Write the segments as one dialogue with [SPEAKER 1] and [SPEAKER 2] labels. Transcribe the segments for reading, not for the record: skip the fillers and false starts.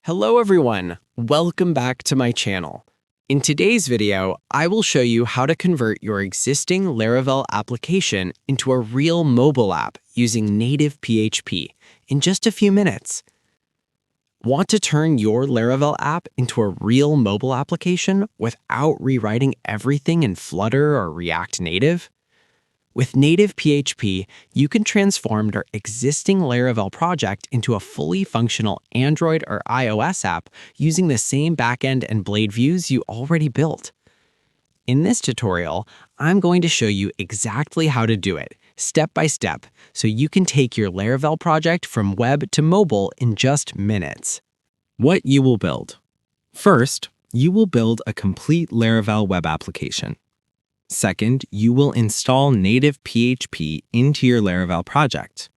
[SPEAKER 1] Hello everyone, welcome back to my channel. In today's video, I will show you how to convert your existing Laravel application into a real mobile app using NativePHP in just a few minutes. Want to turn your Laravel app into a real mobile application without rewriting everything in Flutter or React Native? With NativePHP, you can transform your existing Laravel project into a fully functional Android or iOS app using the same backend and blade views you already built. In this tutorial, I'm going to show you exactly how to do it, step by step, so you can take your Laravel project from web to mobile in just minutes. What you will build. First, you will build a complete Laravel web application. Second, you will install NativePHP into your Laravel project.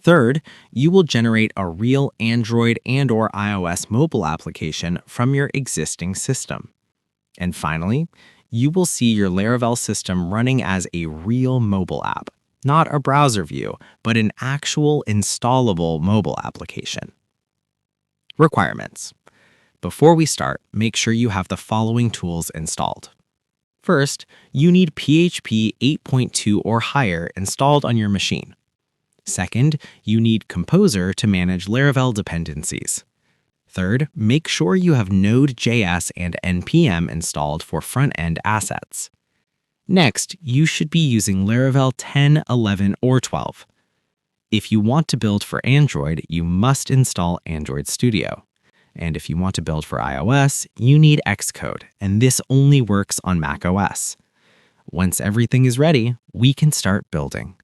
[SPEAKER 1] Third, you will generate a real Android and/or iOS mobile application from your existing system. And finally, you will see your Laravel system running as a real mobile app, not a browser view, but an actual installable mobile application. Requirements. Before we start, make sure you have the following tools installed. First, you need PHP 8.2 or higher installed on your machine. Second, you need Composer to manage Laravel dependencies. Third, make sure you have Node.js and NPM installed for front-end assets. Next, you should be using Laravel 10, 11, or 12. If you want to build for Android, you must install Android Studio. And if you want to build for iOS, you need Xcode, and this only works on macOS. Once everything is ready, we can start building.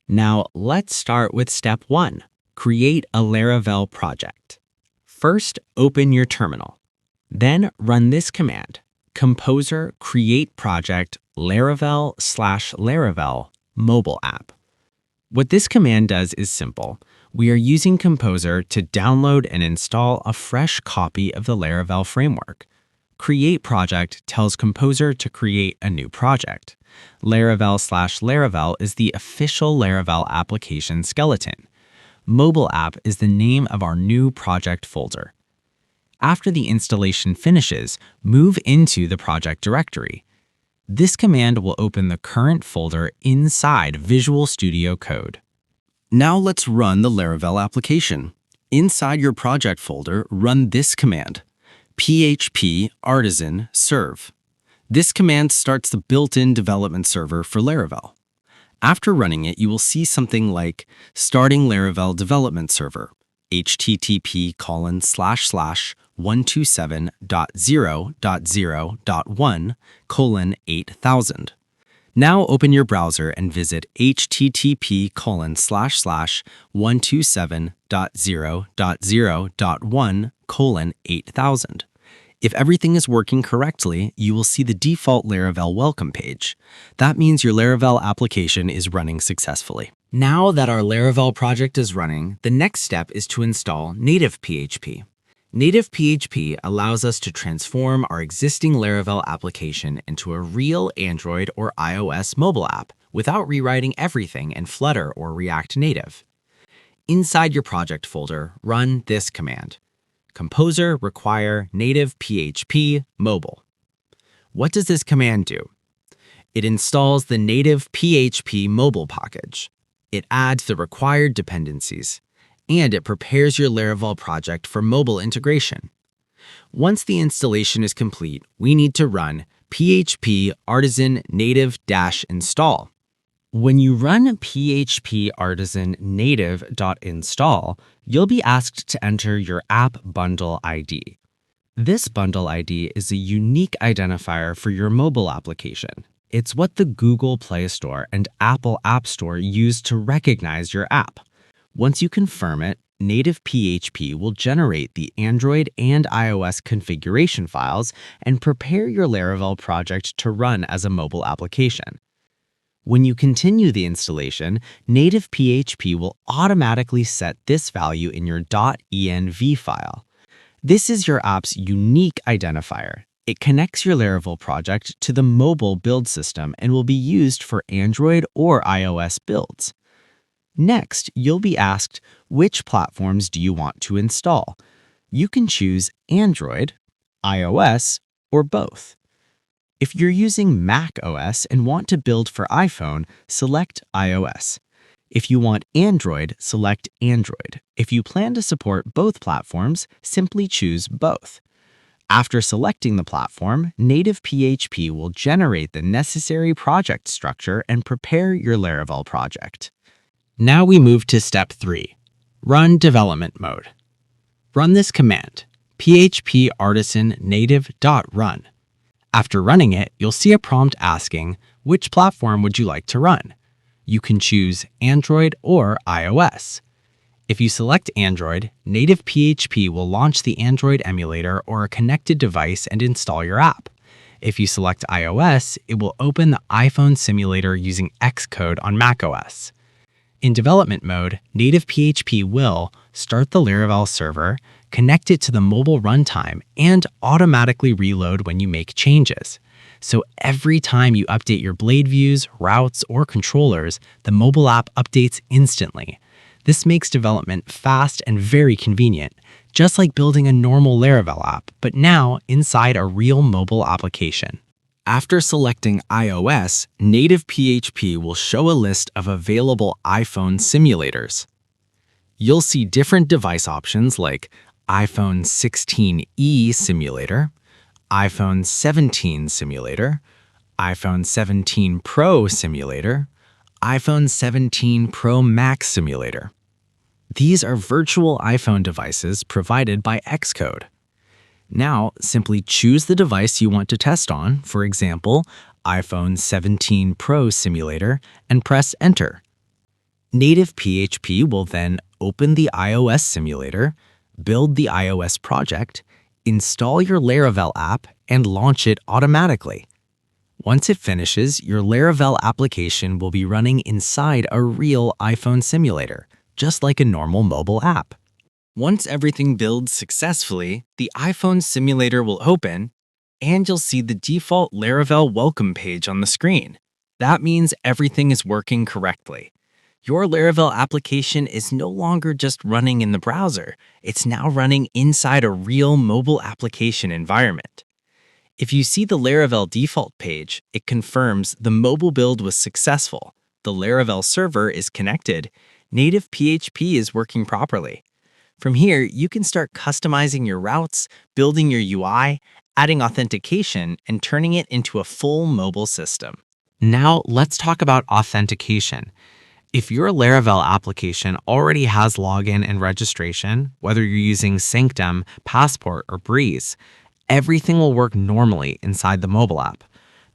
[SPEAKER 1] Now, let's start with step 1. Create a Laravel project. First, open your terminal. Then run this command, Composer create project Laravel/Laravel mobile app. What this command does is simple. We are using Composer to download and install a fresh copy of the Laravel framework. Create project tells Composer to create a new project. Laravel/Laravel is the official Laravel application skeleton. Mobile app is the name of our new project folder. After the installation finishes, move into the project directory. This command will open the current folder inside Visual Studio Code. Now let's run the Laravel application. Inside your project folder, run this command, php artisan serve. This command starts the built-in development server for Laravel. After running it, you will see something like starting Laravel development server, http://127.0.0.1:8000. Now open your browser and visit http://127.0.0.1:8000. If everything is working correctly, you will see the default Laravel welcome page. That means your Laravel application is running successfully. Now that our Laravel project is running, the next step is to install NativePHP. NativePHP allows us to transform our existing Laravel application into a real Android or iOS mobile app without rewriting everything in Flutter or React Native. Inside your project folder, run this command, Composer require NativePHP mobile. What does this command do? It installs the NativePHP mobile package. It adds the required dependencies, and it prepares your Laravel project for mobile integration. Once the installation is complete, we need to run php artisan native-install. When you run php artisan native.install, you'll be asked to enter your app bundle ID. This bundle ID is a unique identifier for your mobile application. It's what the Google Play Store and Apple App Store use to recognize your app. Once you confirm it, NativePHP will generate the Android and iOS configuration files and prepare your Laravel project to run as a mobile application. When you continue the installation, NativePHP will automatically set this value in your .env file. This is your app's unique identifier. It connects your Laravel project to the mobile build system and will be used for Android or iOS builds. Next, you'll be asked, which platforms do you want to install? You can choose Android, iOS, or both. If you're using Mac OS and want to build for iPhone, select iOS. If you want Android, select Android. If you plan to support both platforms, simply choose both. After selecting the platform, NativePHP will generate the necessary project structure and prepare your Laravel project. Now we move to step 3, run development mode. Run this command, php artisan native.run. After running it, you'll see a prompt asking, which platform would you like to run? You can choose Android or iOS. If you select Android, NativePHP will launch the Android emulator or a connected device and install your app. If you select iOS, it will open the iPhone simulator using Xcode on macOS. In development mode, NativePHP will start the Laravel server, connect it to the mobile runtime, and automatically reload when you make changes. So every time you update your blade views, routes, or controllers, the mobile app updates instantly. This makes development fast and very convenient, just like building a normal Laravel app, but now inside a real mobile application. After selecting iOS, NativePHP will show a list of available iPhone simulators. You'll see different device options like iPhone 16e simulator, iPhone 17 simulator, iPhone 17 Pro simulator, iPhone 17 Pro Max simulator. These are virtual iPhone devices provided by Xcode. Now, simply choose the device you want to test on, for example, iPhone 17 Pro simulator, and press Enter. NativePHP will then open the iOS simulator, build the iOS project, install your Laravel app, and launch it automatically. Once it finishes, your Laravel application will be running inside a real iPhone simulator, just like a normal mobile app. Once everything builds successfully, the iPhone simulator will open, and you'll see the default Laravel welcome page on the screen. That means everything is working correctly. Your Laravel application is no longer just running in the browser, it's now running inside a real mobile application environment. If you see the Laravel default page, it confirms the mobile build was successful, the Laravel server is connected, NativePHP is working properly. From here, you can start customizing your routes, building your UI, adding authentication, and turning it into a full mobile system. Now, let's talk about authentication. If your Laravel application already has login and registration, whether you're using Sanctum, Passport, or Breeze, everything will work normally inside the mobile app.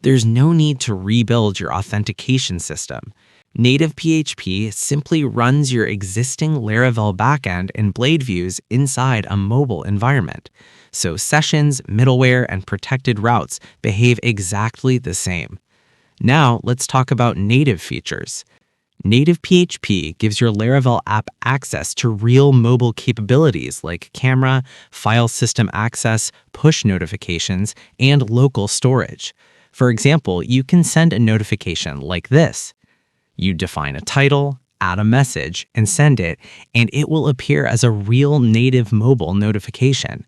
[SPEAKER 1] There's no need to rebuild your authentication system. NativePHP simply runs your existing Laravel backend and blade views inside a mobile environment. So sessions, middleware, and protected routes behave exactly the same. Now let's talk about native features. NativePHP gives your Laravel app access to real mobile capabilities like camera, file system access, push notifications, and local storage. For example, you can send a notification like this. You define a title, add a message, and send it, and it will appear as a real native mobile notification.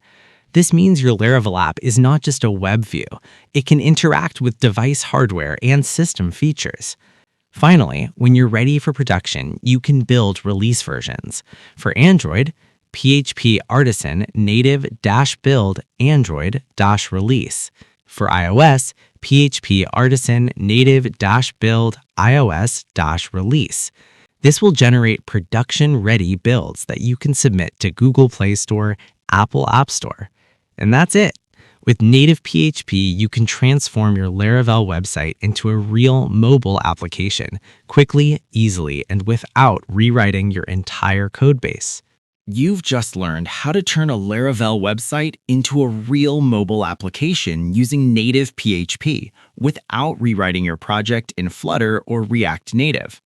[SPEAKER 1] This means your Laravel app is not just a web view. It can interact with device hardware and system features. Finally, when you're ready for production, you can build release versions. For Android, PHP Artisan native-build Android-release. For iOS, PHP Artisan native-build iOS-release. This will generate production-ready builds that you can submit to Google Play Store, Apple App Store. And that's it. With NativePHP, you can transform your Laravel website into a real mobile application quickly, easily, and without rewriting your entire codebase. You've just learned how to turn a Laravel website into a real mobile application using NativePHP without rewriting your project in Flutter or React Native.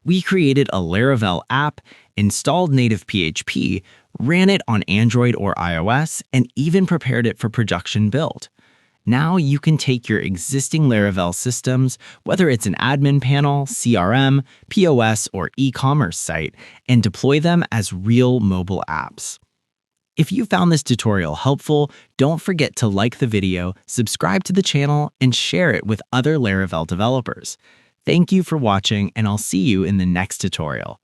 [SPEAKER 1] We created a Laravel app, installed NativePHP, ran it on Android or iOS, and even prepared it for production build. Now you can take your existing Laravel systems, whether it's an admin panel, CRM, POS, or e-commerce site, and deploy them as real mobile apps. If you found this tutorial helpful, don't forget to like the video, subscribe to the channel, and share it with other Laravel developers. Thank you for watching, and I'll see you in the next tutorial.